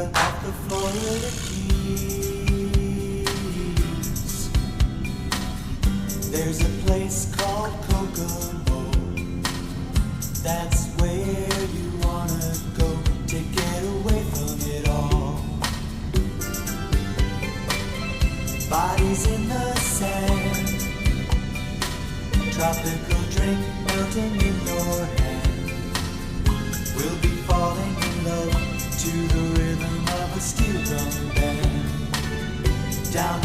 off the Florida Keys. There's a place called Kokomo. That's where you wanna go to get away from it all. Bodies in the sand, tropical drink melting in your hand. We'll be falling in love to the rhythm of a steel drum band. Down